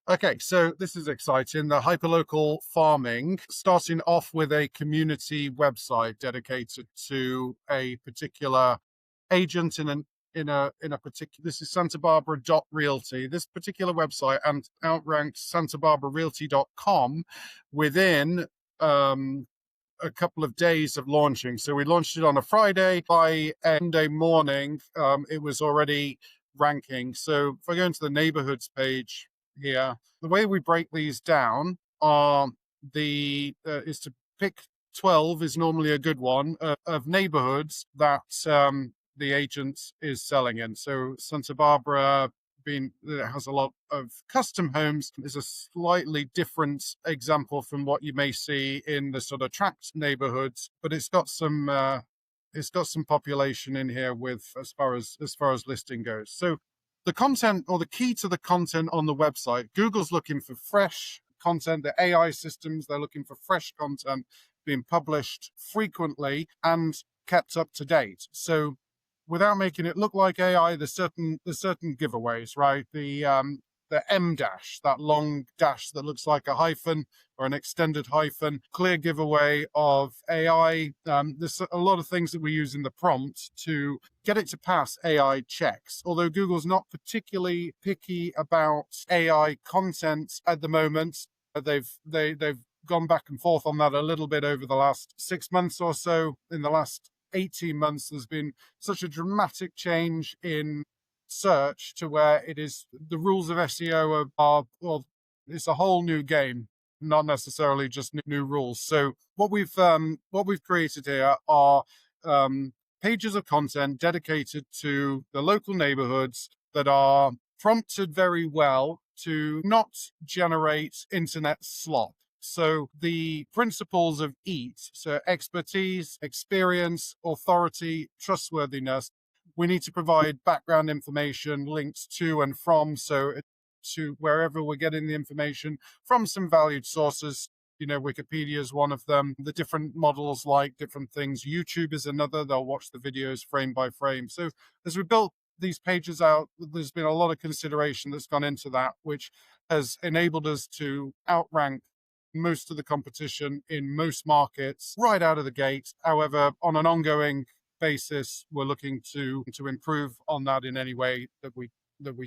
Okay, so this is exciting. The hyperlocal farming, starting off with a community website dedicated to a particular agent in a particular. This is Santa Barbara Realty. This particular website and outranked santabarbararealty.com within a couple of days of launching. So we launched it on a Friday. By Monday morning, it was already ranking. So if I go into the neighborhoods page here, the way we break these down are is to pick 12 is normally a good one of neighborhoods that the agent is selling in. So Santa Barbara it has a lot of custom homes is a slightly different example from what you may see in the sort of tract neighborhoods, but it's got some population in here with as far as listing goes. So the content, or the key to the content on the website, Google's looking for fresh content. The AI systems, they're looking for fresh content being published frequently and kept up to date. So without making it look like AI, there's certain giveaways, right? The M dash, that long dash that looks like a hyphen or an extended hyphen, clear giveaway of AI. There's a lot of things that we use in the prompt to get it to pass AI checks. Although Google's not particularly picky about AI content at the moment, they've gone back and forth on that a little bit over the last 6 months or so. In the last 18 months, there's been such a dramatic change in search to where it is the rules of SEO are well, it's a whole new game, not necessarily just new rules. So what we've created here are pages of content dedicated to the local neighborhoods that are prompted very well to not generate internet slop. So the principles of EAT, so expertise, experience, authority, trustworthiness, we need to provide background information, links to and from, so to wherever we're getting the information from some valued sources. Wikipedia is one of them. The different models like different things. YouTube is another. They'll watch the videos frame by frame. So as we built these pages out, there's been a lot of consideration that's gone into that, which has enabled us to outrank most of the competition in most markets right out of the gate. However, on an ongoing basis, we're looking to improve on that in any way that we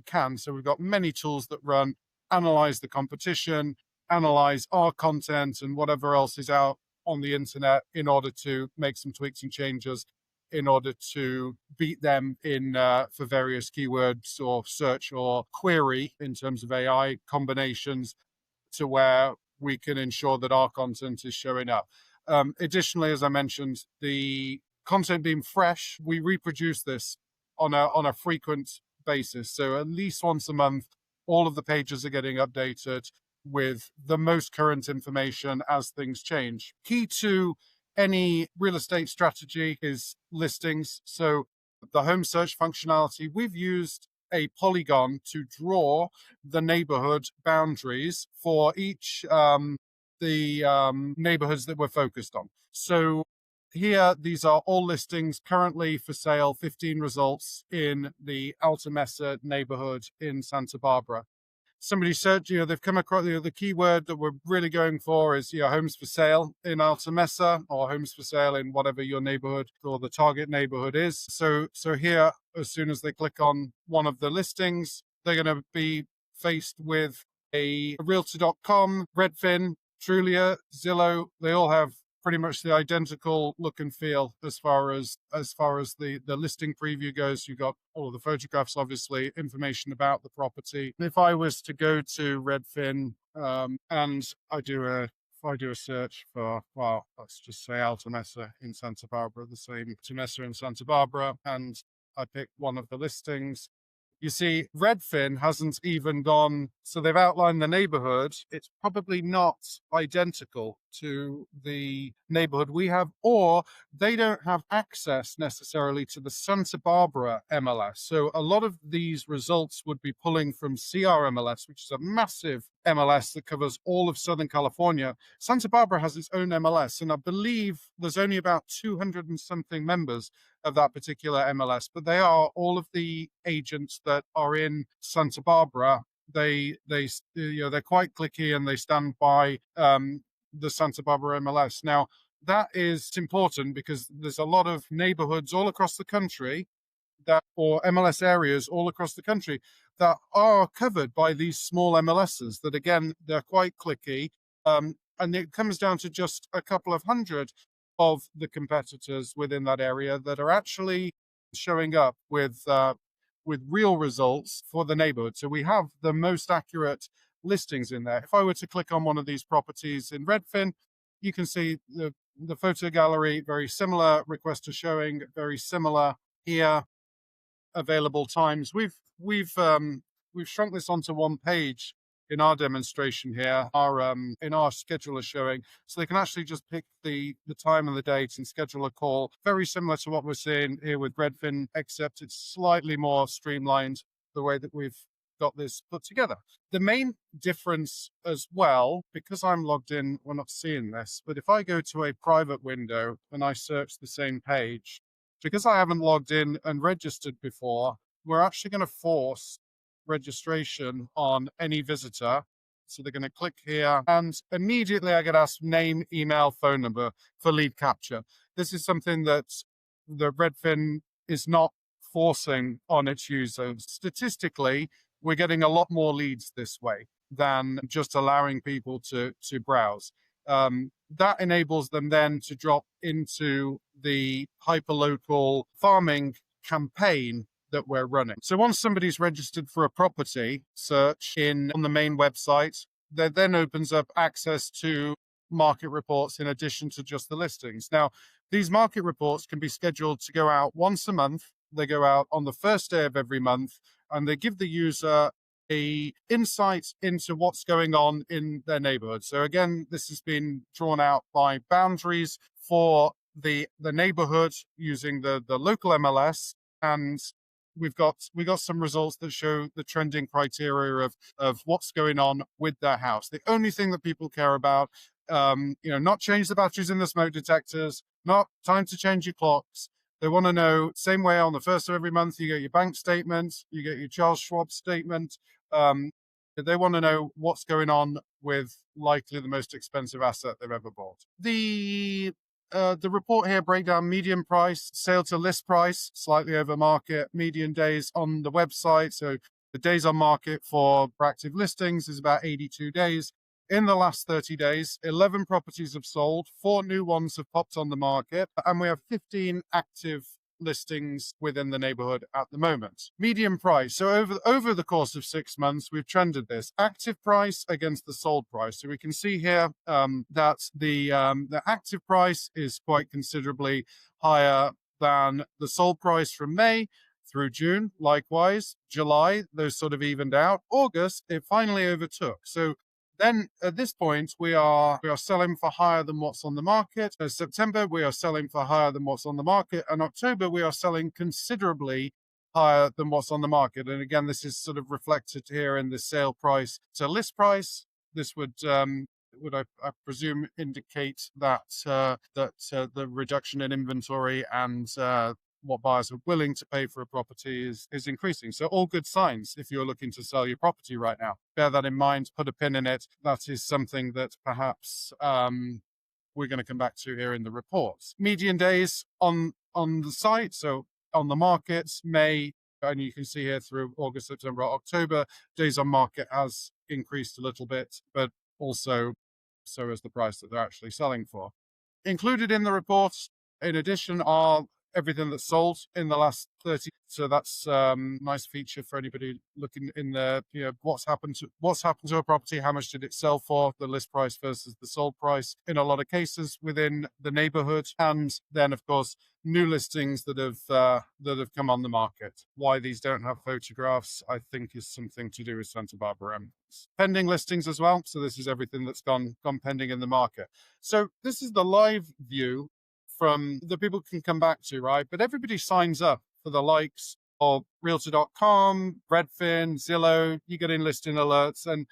can. So we've got many tools that run, analyze the competition, analyze our content and whatever else is out on the internet in order to make some tweaks and changes in order to beat them in for various keywords or search or query in terms of AI combinations, to where we can ensure that our content is showing up. Additionally, as I mentioned, the content being fresh, we reproduce this on a frequent basis. So at least once a month, all of the pages are getting updated with the most current information as things change. Key to any real estate strategy is listings. So the home search functionality, we've used a polygon to draw the neighborhood boundaries for each neighborhoods that we're focused on. So here, these are all listings currently for sale, 15 results in the Alta Mesa neighborhood in Santa Barbara. Somebody said, they've come across the keyword that we're really going for is, homes for sale in Alta Mesa, or homes for sale in whatever your neighborhood or the target neighborhood is. So here, as soon as they click on one of the listings, they're going to be faced with a Realtor.com, Redfin, Trulia, Zillow. They all have pretty much the identical look and feel as far as the listing preview goes. You've got all of the photographs, obviously, information about the property. If I was to go to Redfin and I do a search for, well, let's just say Alta Mesa in Santa Barbara, the same Alta Mesa in Santa Barbara, and I pick one of the listings. You see, Redfin hasn't even gone, so they've outlined the neighborhood. It's probably not identical to the neighborhood we have, or they don't have access necessarily to the Santa Barbara MLS. So a lot of these results would be pulling from CRMLS, which is a massive MLS that covers all of Southern California. Santa Barbara has its own MLS, and I believe there's only about 200 and something members of that particular MLS, but they are all of the agents that are in Santa Barbara they're quite clicky and they stand by the Santa Barbara MLS. Now, that is important because there's a lot of neighborhoods all across the country that, or MLS areas all across the country, that are covered by these small MLSs that, again, they're quite clicky. And it comes down to just a couple of hundred of the competitors within that area that are actually showing up with real results for the neighborhood. So we have the most accurate listings in there. If I were to click on one of these properties in Redfin, you can see the photo gallery, very similar, request to showing, very similar here, available times. We've shrunk this onto one page in our demonstration here, in our scheduler showing, so they can actually just pick the time and the date and schedule a call. Very similar to what we're seeing here with Redfin, except it's slightly more streamlined the way that we've got this put together. The main difference as well, because I'm logged in, we're not seeing this, but if I go to a private window and I search the same page, because I haven't logged in and registered before, we're actually going to force registration on any visitor. So they're going to click here and immediately I get asked name, email, phone number for lead capture. This is something that the Redfin is not forcing on its users. Statistically, we're getting a lot more leads this way than just allowing people to browse. That enables them then to drop into the hyperlocal farming campaign that we're running. So once somebody's registered for a property search on the main website, that then opens up access to market reports in addition to just the listings. Now, these market reports can be scheduled to go out once a month. They go out on the first day of every month, and they give the user a insight into what's going on in their neighborhood. So again, this has been drawn out by boundaries for the neighborhood using the local MLS, and we've got some results that show the trending criteria of what's going on with their house. The only thing that people care about, not change the batteries in the smoke detectors, not time to change your clocks. They want to know, same way on the first of every month, you get your bank statement, you get your Charles Schwab statement. They want to know what's going on with likely the most expensive asset they've ever bought. The report here break down median price, sale to list price, slightly over market, median days on the website. So the days on market for active listings is about 82 days. In the last 30 days, 11 properties have sold, 4 new ones have popped on the market, and we have 15 active listings within the neighborhood at the moment. Median price. So over the course of 6 months, we've trended this active price against the sold price. So we can see here that the active price is quite considerably higher than the sold price from May through June. Likewise, July, those sort of evened out. August, it finally overtook. So then at this point, we are selling for higher than what's on the market. In September, we are selling for higher than what's on the market. And October, we are selling considerably higher than what's on the market. And again, this is sort of reflected here in the sale price to list price. This would I presume indicate that the reduction in inventory and what buyers are willing to pay for a property is increasing. So all good signs if you're looking to sell your property right now. Bear that in mind, put a pin in it. That is something that perhaps we're going to come back to here in the reports. Median days on the site, so on the market, May, and you can see here through August, September, October, days on market has increased a little bit, but also so is the price that they're actually selling for. Included in the reports, in addition, are everything that's sold in the last 30. So that's nice feature for anybody looking in there. What's happened to a property? How much did it sell for? The list price versus the sold price in a lot of cases within the neighborhood. And then, of course, new listings that have come on the market. Why these don't have photographs, I think, is something to do with Santa Barbara. Pending listings as well. So this is everything that's gone pending in the market. So this is the live view from the people can come back to, right? But everybody signs up for the likes of Realtor.com, Redfin, Zillow. You get in listing alerts, and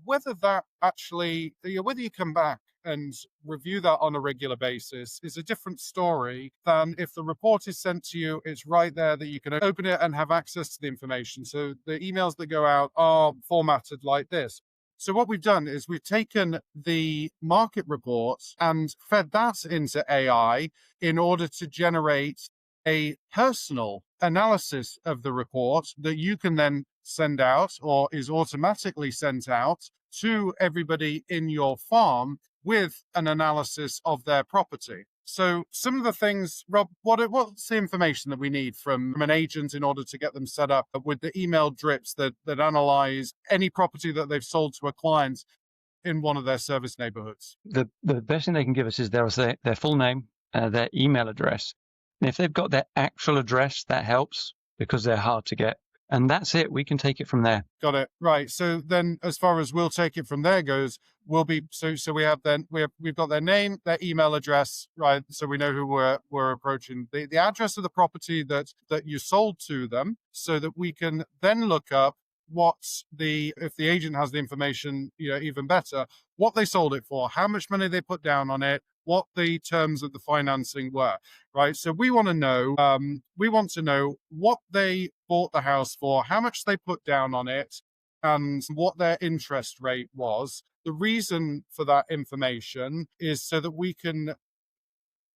whether that actually, whether you come back and review that on a regular basis is a different story than if the report is sent to you, it's right there that you can open it and have access to the information. So the emails that go out are formatted like this. So what we've done is we've taken the market report and fed that into AI in order to generate a personal analysis of the report that you can then send out, or is automatically sent out to everybody in your farm with an analysis of their property. So some of the things, Rob, what's the information that we need from an agent in order to get them set up with the email drips that analyze any property that they've sold to a client in one of their service neighborhoods? The best thing they can give us is their full name, their email address. And if they've got their actual address, that helps because they're hard to get. And that's it. We can take it from there. Got it. Right. So then as far as we'll take it from there goes, we'll be so we've got their name, their email address, right? So we know who we're approaching. The address of the property that you sold to them, so that we can then look up if the agent has the information, even better, what they sold it for, how much money they put down on it, what the terms of the financing were, right? So we want to know what they bought the house for, how much they put down on it, and what their interest rate was. The reason for that information is so that we can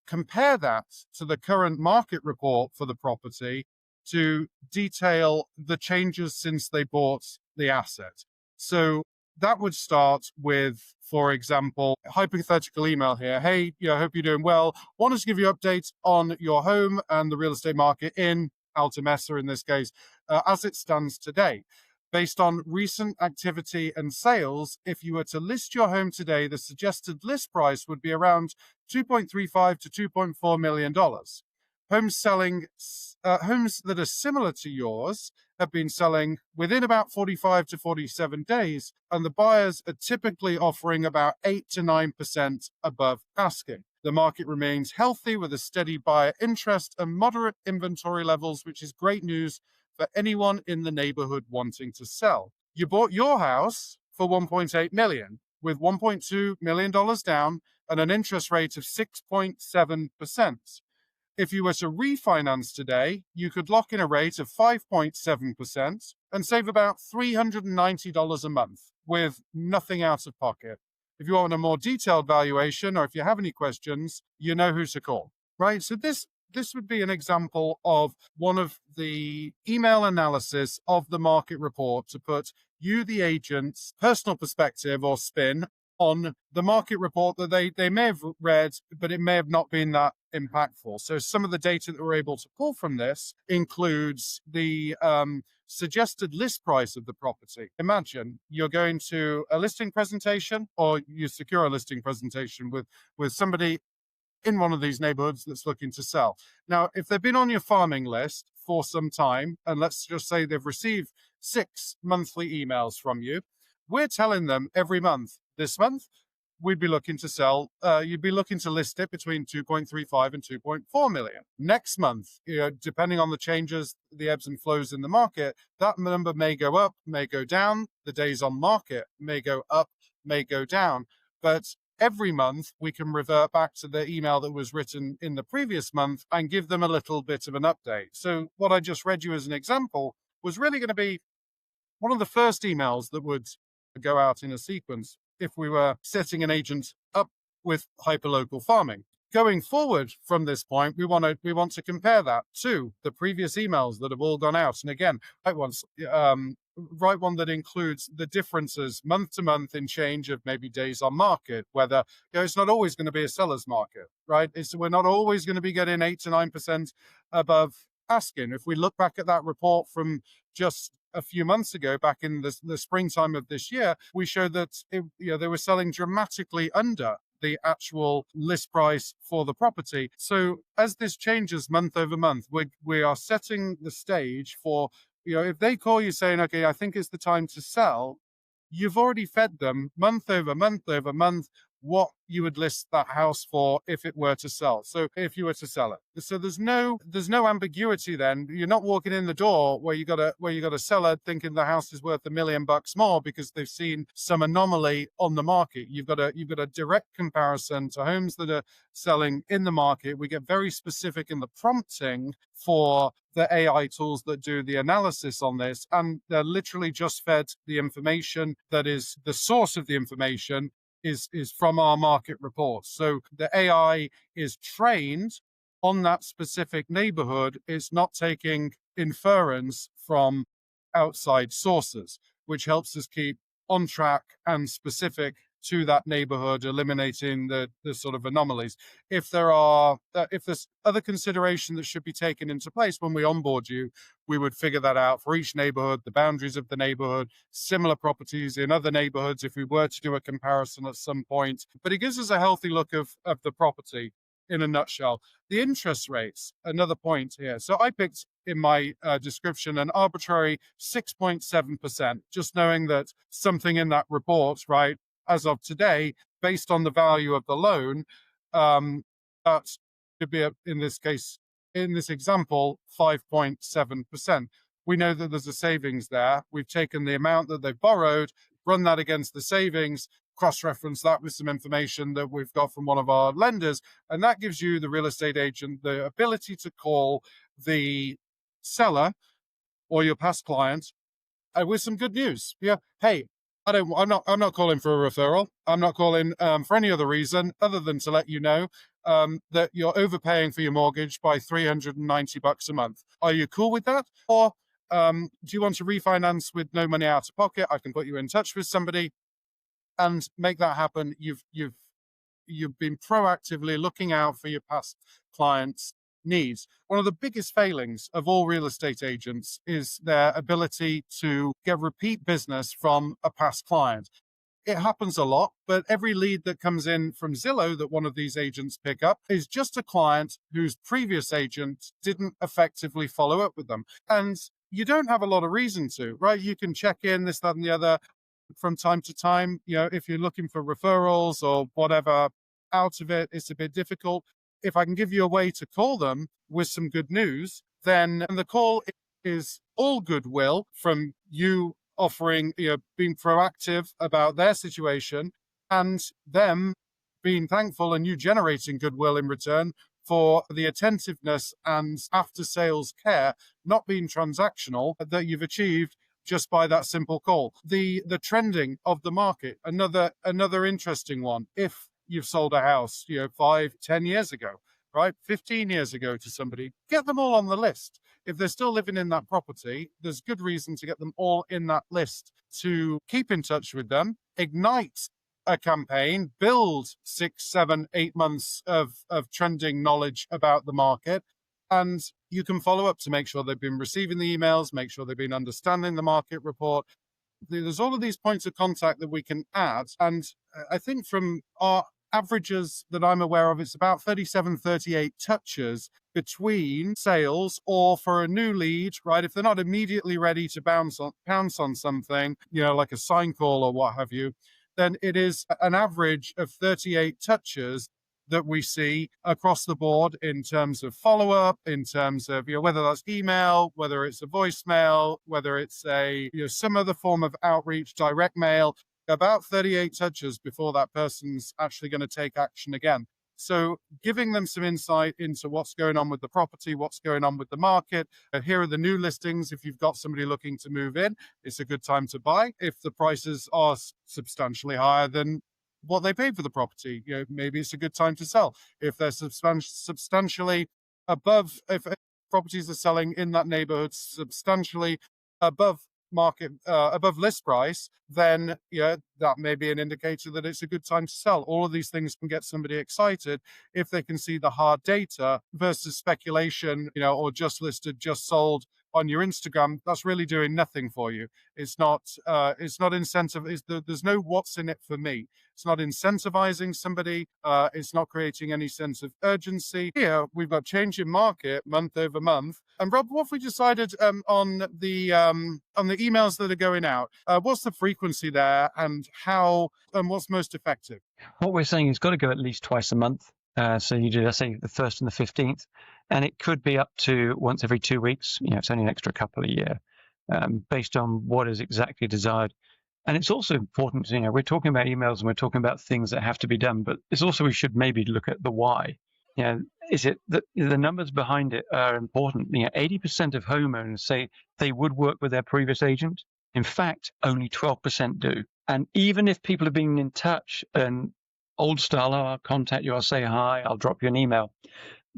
compare that to the current market report for the property to detail the changes since they bought the asset. So that would start with, for example, hypothetical email here. Hey, I hope you're doing well. Want us to give you updates on your home and the real estate market in Alta Mesa, in this case, as it stands today. Based on recent activity and sales, if you were to list your home today, the suggested list price would be around $2.35 to $2.4 million. Homes that are similar to yours have been selling within about 45 to 47 days, and the buyers are typically offering about 8 to 9% above asking. The market remains healthy with a steady buyer interest and moderate inventory levels, which is great news for anyone in the neighborhood wanting to sell. You bought your house for $1.8 million with $1.2 million down and an interest rate of 6.7%. If you were to refinance today, you could lock in a rate of 5.7% and save about $390 a month with nothing out of pocket. If you want a more detailed valuation, or if you have any questions, you know who to call, right? So this would be an example of one of the email analysis of the market report to put you, the agent's personal perspective or spin on the market report that they may have read, but it may have not been that impactful. So some of the data that we're able to pull from this includes the suggested list price of the property. Imagine you're going to a listing presentation, or you secure a listing presentation with somebody in one of these neighborhoods that's looking to sell. Now, if they've been on your farming list for some time, and let's just say they've received 6 monthly emails from you, we're telling them every month, this month, we'd be looking to sell, you'd be looking to list it between 2.35 and 2.4 million. Next month, depending on the changes, the ebbs and flows in the market, that number may go up, may go down. The days on market may go up, may go down. But every month, we can revert back to the email that was written in the previous month and give them a little bit of an update. So what I just read you as an example was really going to be one of the first emails that would go out in a sequence if we were setting an agent up with hyperlocal farming. Going forward from this point, we want to compare that to the previous emails that have all gone out. And again, write one that includes the differences month to month in change of maybe days on market, whether it's not always going to be a seller's market, right? We're not always going to be getting 8 to 9% above asking. If we look back at that report from just a few months ago, back in the springtime of this year, we showed that they were selling dramatically under the actual list price for the property. So as this changes month over month, we are setting the stage for, if they call you saying, okay, I think it's the time to sell, you've already fed them month over month over month what you would list that house for if it were to sell. So if you were to sell it. So there's no ambiguity then. You're not walking in the door where you got a seller thinking the house is worth $1 million more because they've seen some anomaly on the market. You've got a direct comparison to homes that are selling in the market. We get very specific in the prompting for the AI tools that do the analysis on this, and they're literally just fed the information that is the source of the information is from our market reports. So the AI is trained on that specific neighborhood. It's not taking inference from outside sources, which helps us keep on track and specific to that neighborhood, eliminating the sort of anomalies. If there's other consideration that should be taken into place when we onboard you, we would figure that out for each neighborhood, the boundaries of the neighborhood, similar properties in other neighborhoods if we were to do a comparison at some point. But it gives us a healthy look of the property in a nutshell. The interest rates, another point here. So I picked in my description an arbitrary 6.7%, just knowing that something in that report, right, as of today, based on the value of the loan, that could be, in this case, in this example, 5.7%. We know that there's a savings there. We've taken the amount that they've borrowed, run that against the savings, cross-reference that with some information that we've got from one of our lenders, and that gives you, the real estate agent, the ability to call the seller or your past client with some good news. Yeah, hey, I'm not calling for a referral. I'm not calling for any other reason other than to let you know that you're overpaying for your mortgage by $390 a month. Are you cool with that? Or do you want to refinance with no money out of pocket? I can put you in touch with somebody and make that happen. You've been proactively looking out for your past clients' needs. One of the biggest failings of all real estate agents is their ability to get repeat business from a past client. It happens a lot, but every lead that comes in from Zillow that one of these agents pick up is just a client whose previous agent didn't effectively follow up with them. And you don't have a lot of reason to, right? You can check in, this, that, and the other from time to time. If you're looking for referrals or whatever out of it, it's a bit difficult. If I can give you a way to call them with some good news, then the call is all goodwill from you offering, being proactive about their situation and them being thankful and you generating goodwill in return for the attentiveness and after sales care, not being transactional, that you've achieved just by that simple call. The trending of the market, another interesting one. If you've sold a house, 5-10 years ago, right, 15 years ago to somebody, get them all on the list. If they're still living in that property, there's good reason to get them all in that list, to keep in touch with them, ignite a campaign, build 6, 7, 8 months of trending knowledge about the market. And you can follow up to make sure they've been receiving the emails, make sure they've been understanding the market report. There's all of these points of contact that we can add. And I think from our averages that I'm aware of, it's about 37, 38 touches between sales or for a new lead, right? If they're not immediately ready to pounce on something, like a sign call or what have you, then it is an average of 38 touches that we see across the board in terms of follow-up, in terms of, whether that's email, whether it's a voicemail, whether it's a, some other form of outreach, direct mail, about 38 touches before that person's actually going to take action again. So giving them some insight into what's going on with the property, what's going on with the market. Here are the new listings. If you've got somebody looking to move in, it's a good time to buy. If the prices are substantially higher than what they paid for the property, maybe it's a good time to sell. If they're substantially above, if properties are selling in that neighborhood substantially above market, above list price, then that may be an indicator that it's a good time to sell. All of these things can get somebody excited if they can see the hard data versus speculation, or just listed, just sold, on your Instagram, that's really doing nothing for you. It's not incentive. There's no what's in it for me. It's not incentivizing somebody. It's not creating any sense of urgency. Here we've got change in market month over month. And Rob, what have we decided on the emails that are going out? What's the frequency there, and how and what's most effective? What we're saying is got to go at least twice a month. So you do, let's say, the 1st and the 15th, and it could be up to once every 2 weeks. It's only an extra couple a year, based on what is exactly desired. And it's also important, we're talking about emails and we're talking about things that have to be done, but it's also, we should maybe look at the why. Is it that the numbers behind it are important? 80% of homeowners say they would work with their previous agent. In fact, only 12% do. And even if people have been in touch and old style, I'll contact you, I'll say hi, I'll drop you an email.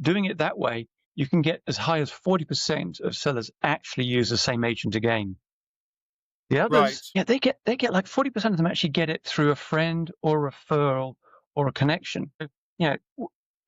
Doing it that way, you can get as high as 40% of sellers actually use the same agent again. The others, Right. they get like 40% of them actually get it through a friend or a referral or a connection.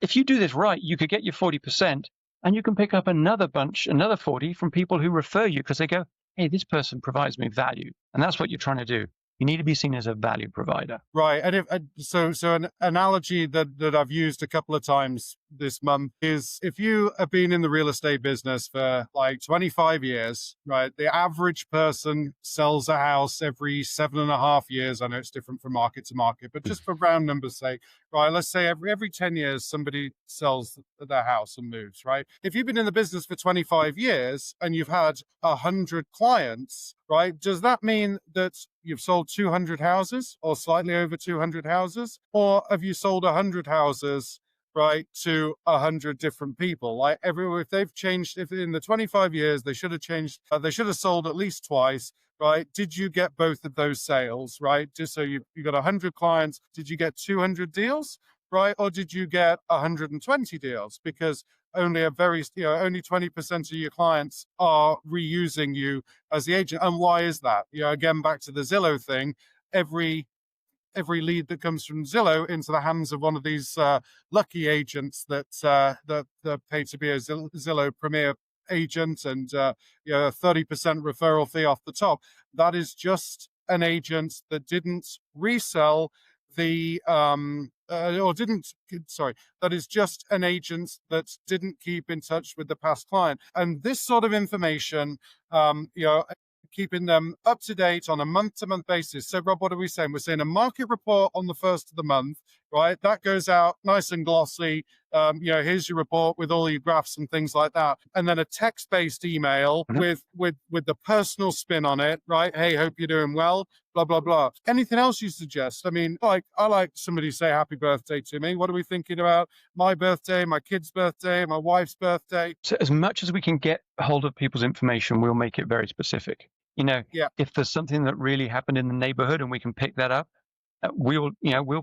If you do this right, you could get your 40% and you can pick up another 40 from people who refer you because they go, hey, this person provides me value. And that's what you're trying to do. You need to be seen as a value provider. Right. And so an analogy that I've used a couple of times this month is, if you have been in the real estate business for like 25 years, right? The average person sells a house every 7.5 years. I know it's different from market to market, but just for round numbers sake, right? Let's say every 10 years, somebody sells their house and moves, right? If you've been in the business for 25 years and you've had 100 clients, right? Does that mean that you've sold 200 houses or slightly over 200 houses? Or have you sold 100 houses, right, to 100 different people? Like if they've changed, if in the 25 years, they should have changed, they should have sold at least twice, right? Did you get both of those sales, right? Just so you got 100 clients, did you get 200 deals, right? Or did you get 120 deals? Because only only 20% of your clients are reusing you as the agent. And why is that? Again, back to the Zillow thing, every lead that comes from Zillow into the hands of one of these lucky agents that pay to be a Zillow Premier agent, and a 30% referral fee off the top. That is just an agent that didn't resell the or didn't sorry that is just an agent that didn't keep in touch with the past client. And this sort of information, keeping them up to date on a month-to-month basis. So Rob, what are we saying? We're saying a market report on the 1st of the month, right? That goes out nice and glossy. Here's your report with all your graphs and things like that. And then a text-based email with the personal spin on it, right? Hey, hope you're doing well, blah, blah, blah. Anything else you suggest? I mean, I like somebody to say happy birthday to me. What are we thinking about? My birthday, my kid's birthday, my wife's birthday. So as much as we can get hold of people's information, we'll make it very specific. If there's something that really happened in the neighborhood and we can pick that up, we'll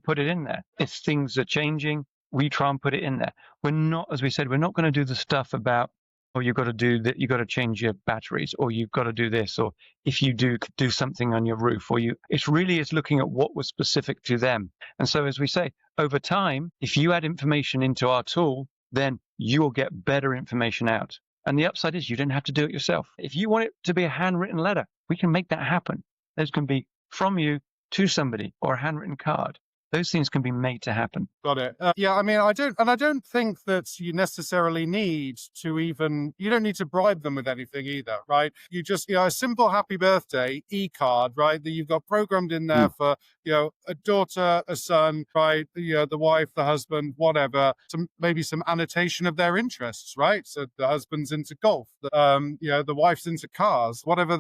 put it in there. If things are changing, we try and put it in there. We're not, as we said, we're not going to do the stuff about, oh, you've got to do that, you've got to change your batteries, or you've got to do this, or if you do something on your roof, it's looking at what was specific to them. And so, as we say, over time, if you add information into our tool, then you will get better information out. And the upside is you don't have to do it yourself. If you want it to be a handwritten letter, we can make that happen. Those can be from you to somebody, or a handwritten card. Those things can be made to happen. Got it. I mean, I don't think that you necessarily need to you don't need to bribe them with anything either, right? You just, a simple happy birthday e-card, right, that you've got programmed in there for, a daughter, a son, right, the wife, the husband, whatever, maybe some annotation of their interests, right? So the husband's into golf, the wife's into cars, whatever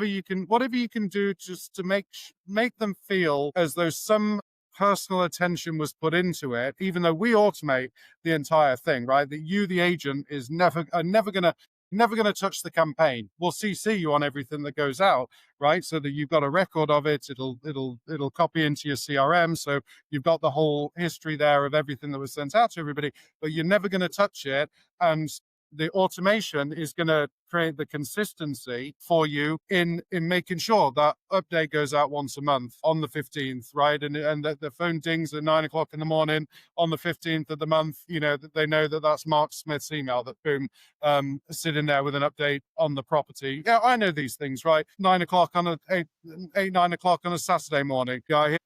you can do just to make them feel as though some personal attention was put into it, even though we automate the entire thing, right? That you, the agent, is never gonna touch the campaign. We'll CC you on everything that goes out, right? So that you've got a record of it. It'll copy into your CRM, so you've got the whole history there of everything that was sent out to everybody. But you're never going to touch it, and the automation is going to create the consistency for you in making sure that update goes out once a month on the 15th, right? And the phone dings at 9 o'clock in the morning on the 15th of the month. You know, that they know that that's Mark Smith's email that boom, sitting there with an update on the property. Yeah, I know these things, right? 9 o'clock on a 9 o'clock on a Saturday morning. Yeah,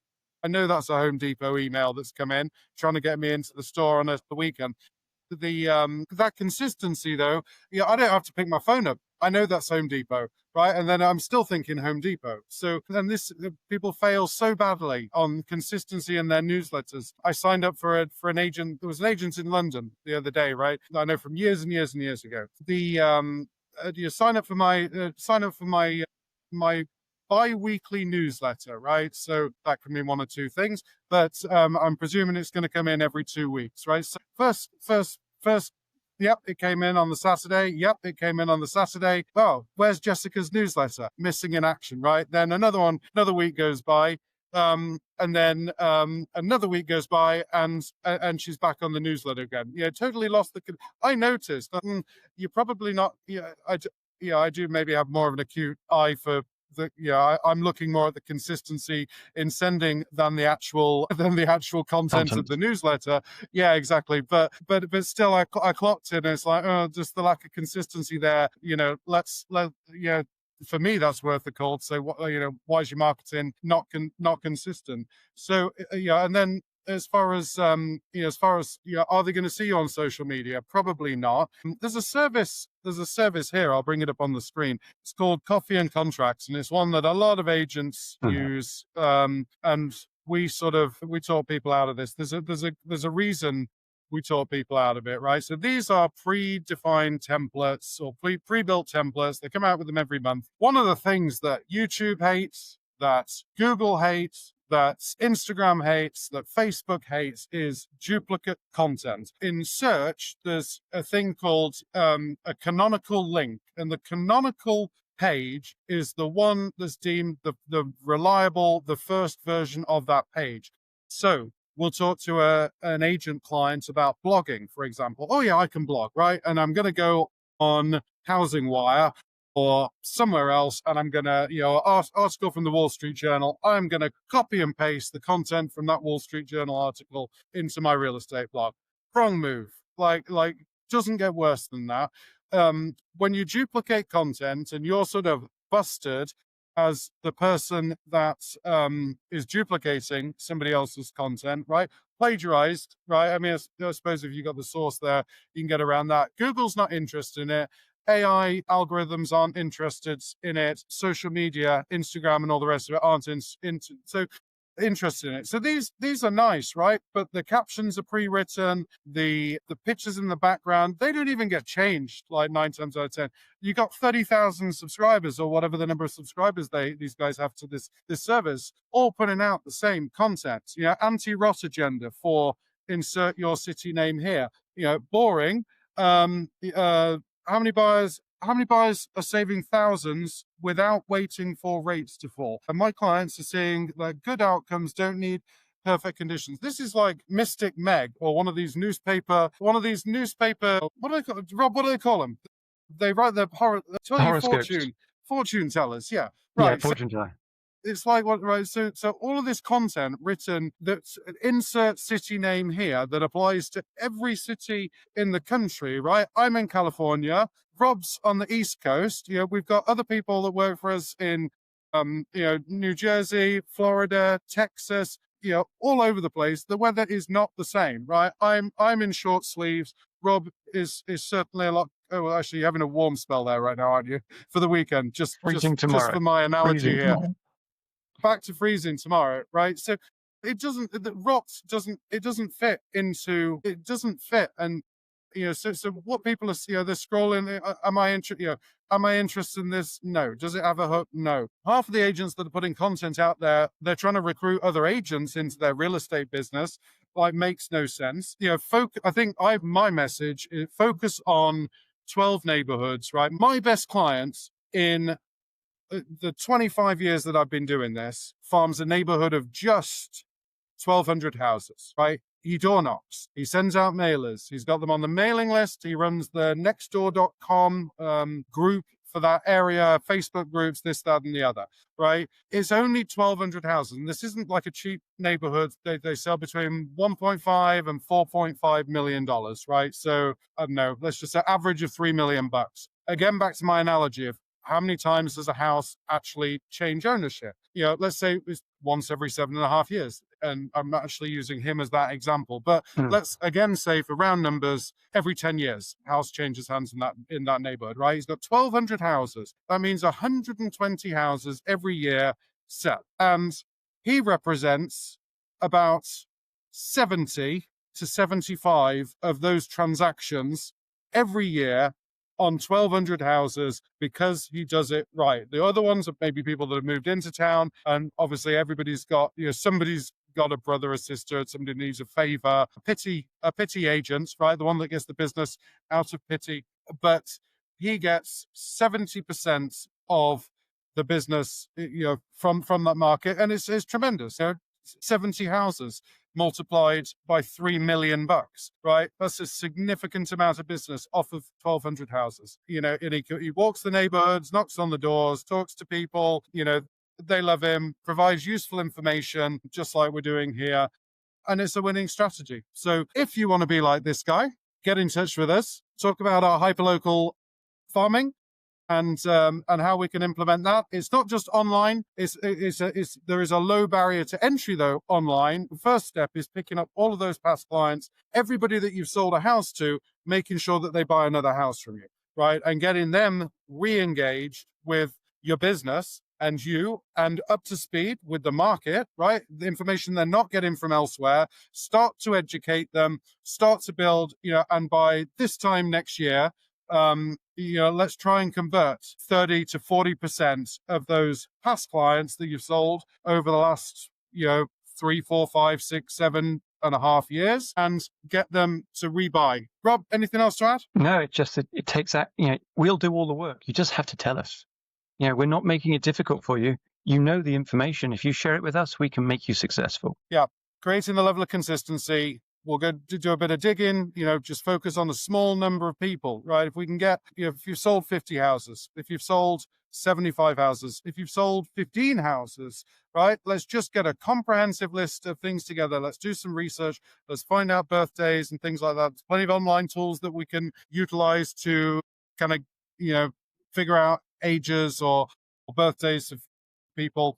I know that's a Home Depot email that's come in trying to get me into the store on the weekend. That consistency though, yeah, I don't have to pick my phone up. I know that's Home Depot, right? And then I'm still thinking Home Depot. So then people fail so badly on consistency in their newsletters. I signed up for an agent. There was an agent in London the other day, right? I know from years and years and years ago. You sign up for my bi-weekly newsletter, right? So that can mean one or two things, but I'm presuming it's going to come in every 2 weeks, right? So first, yep, it came in on the Saturday. Yep, it came in on the Saturday. Oh, where's Jessica's newsletter? Missing in action, right? Then another week goes by. And then another week goes by, and she's back on the newsletter again. Yeah, totally lost the. I noticed that you're probably not. Yeah, I do maybe have more of an acute eye for I'm looking more at the consistency in sending than the actual content of the newsletter. Yeah, exactly. But still, I clocked it, and it's like, oh, just the lack of consistency there. You know, for me, that's worth the call. So, why is your marketing not consistent? So, and then as far as are they going to see you on social media? Probably not. There's a service here. I'll bring it up on the screen. It's called Coffee and Contracts, and it's one that a lot of agents use. And we talk people out of this. There's a reason we talk people out of it, right? So these are predefined templates or pre-built templates. They come out with them every month. One of the things that YouTube hates, that Google hates, that Instagram hates, that Facebook hates is duplicate content. In search, there's a thing called a canonical link, and the canonical page is the one that's deemed the reliable, the first version of that page. So we'll talk to an agent client about blogging, for example. Oh yeah, I can blog, right? And I'm going to go on Housing Wire or somewhere else, and I'm going to, article from the Wall Street Journal. I'm going to copy and paste the content from that Wall Street Journal article into my real estate blog. Wrong move. Like doesn't get worse than that. When you duplicate content and you're sort of busted as the person that is duplicating somebody else's content, right? Plagiarized, right? I mean, I suppose if you got the source there, you can get around that. Google's not interested in it. AI algorithms aren't interested in it. Social media, Instagram, and all the rest of it aren't interested in it. So these are nice, right? But the captions are pre-written. The pictures in the background, they don't even get changed like 9 times out of 10. You got 30,000 subscribers or whatever the number of subscribers these guys have to this service, all putting out the same content. Anti-rot agenda for insert your city name here. Boring. How many buyers are saving thousands without waiting for rates to fall? And my clients are seeing that good outcomes don't need perfect conditions. This is like Mystic Meg or one of these newspaper, what do they call, Rob, what do they call them? They write their tell you fortune tellers. Yeah. Right. Yeah, fortune teller. It's like what, right? So all of this content written that's insert city name here that applies to every city in the country, right? I'm in California. Rob's on the East Coast. We've got other people that work for us in, New Jersey, Florida, Texas, all over the place. The weather is not the same, right? I'm in short sleeves. Rob is certainly a lot. Oh, well, actually, you're having a warm spell there right now, aren't you? For the weekend, just for my analogy here. Tomorrow. Back to freezing tomorrow, right? So it doesn't fit, and so what people are, they're scrolling. Am I interested? Am I interested in this? No. Does it have a hook? No. Half of the agents that are putting content out there, they're trying to recruit other agents into their real estate business. Like, makes no sense. I think my message is focus on 12 neighborhoods, right? My best clients in the 25 years that I've been doing this farms a neighborhood of just 1,200 houses, right? he door knocks, he sends out mailers, he's got them on the mailing list, he runs the nextdoor.com group for that area, Facebook groups, this, that, and the other, right? It's only 1,200 houses. And this isn't like a cheap neighborhood. They sell between $1.5 and $4.5 million, right? So I don't know, let's just say average of $3 million. Again, back to my analogy of how many times does a house actually change ownership? Let's say it's once every 7.5 years. And I'm not actually using him as that example, but let's again say for round numbers, every 10 years, house changes hands in that neighborhood, right? He's got 1,200 houses. That means 120 houses every year set. And he represents about 70 to 75 of those transactions every year on 1,200 houses because he does it right. The other ones are maybe people that have moved into town, and obviously everybody's got, somebody's got a brother or sister, somebody needs a favor, a pity agent, right? The one that gets the business out of pity. But he gets 70% of the business, from that market, and it's tremendous. 70 houses multiplied by $3 million, right? That's a significant amount of business off of 1,200 houses. And he walks the neighborhoods, knocks on the doors, talks to people, they love him, provides useful information, just like we're doing here. And it's a winning strategy. So if you want to be like this guy, get in touch with us, talk about our hyperlocal farming and how we can implement that. It's not just online. There is a low barrier to entry though online. The first step is picking up all of those past clients, everybody that you've sold a house to, making sure that they buy another house from you, right? And getting them re-engaged with your business and up to speed with the market, right? The information they're not getting from elsewhere. Start to educate them, start to build, and by this time next year, let's try and convert 30 to 40% of those past clients that you've sold over the last, 3, 4, 5, 6, 7.5 years and get them to rebuy. Rob, anything else to add? No, it's just that it takes that, we'll do all the work. You just have to tell us. We're not making it difficult for you. You know the information. If you share it with us, we can make you successful. Yeah. Creating the level of consistency. We'll go to do a bit of digging, just focus on a small number of people, right? If we can get, if you've sold 50 houses, if you've sold 75 houses, if you've sold 15 houses, right? Let's just get a comprehensive list of things together. Let's do some research. Let's find out birthdays and things like that. There's plenty of online tools that we can utilize to kind of, figure out ages or birthdays of people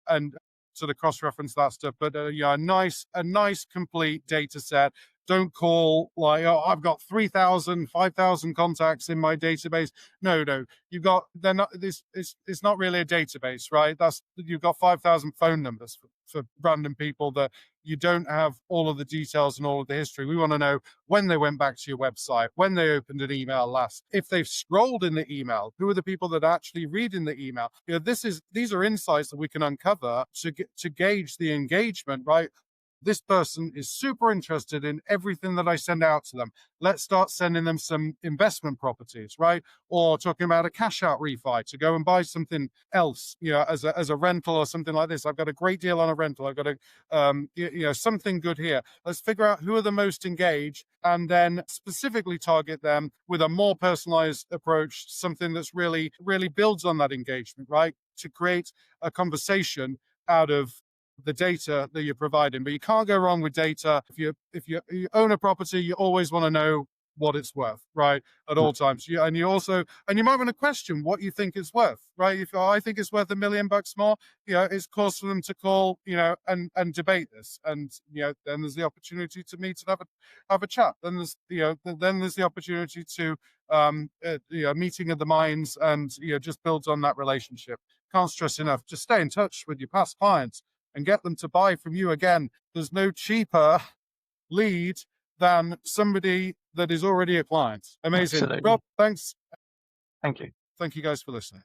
and sort of cross-reference that stuff. But a nice complete data set. Don't call like, oh, I've got 3,000, 5,000 contacts in my database. No, you've got, they're not, it's not really a database, right? You've got 5,000 phone numbers for random people that you don't have all of the details and all of the history. We want to know when they went back to your website, when they opened an email last, if they've scrolled in the email, who are the people that are actually reading the email. These are insights that we can uncover to gauge the engagement, right? This person is super interested in everything that I send out to them. Let's start sending them some investment properties, right? Or talking about a cash out refi to go and buy something else, as a rental or something like this. I've got a great deal on a rental. I've got something good here. Let's figure out who are the most engaged and then specifically target them with a more personalized approach, something that's really, really builds on that engagement, right? To create a conversation out of the data that you're providing. But you can't go wrong with data. If you own a property, you always want to know what it's worth, right? At all times. You might want to question what you think it's worth, right? If I think it's worth $1 million more, it's cause for them to call, and debate this. And, then there's the opportunity to meet and have a chat. Then there's, the opportunity to, meeting of the minds and, just builds on that relationship. Can't stress enough. Just stay in touch with your past clients and get them to buy from you again. There's no cheaper lead than somebody that is already a client. Amazing. Absolutely. Rob, thanks. Thank you. Thank you guys for listening.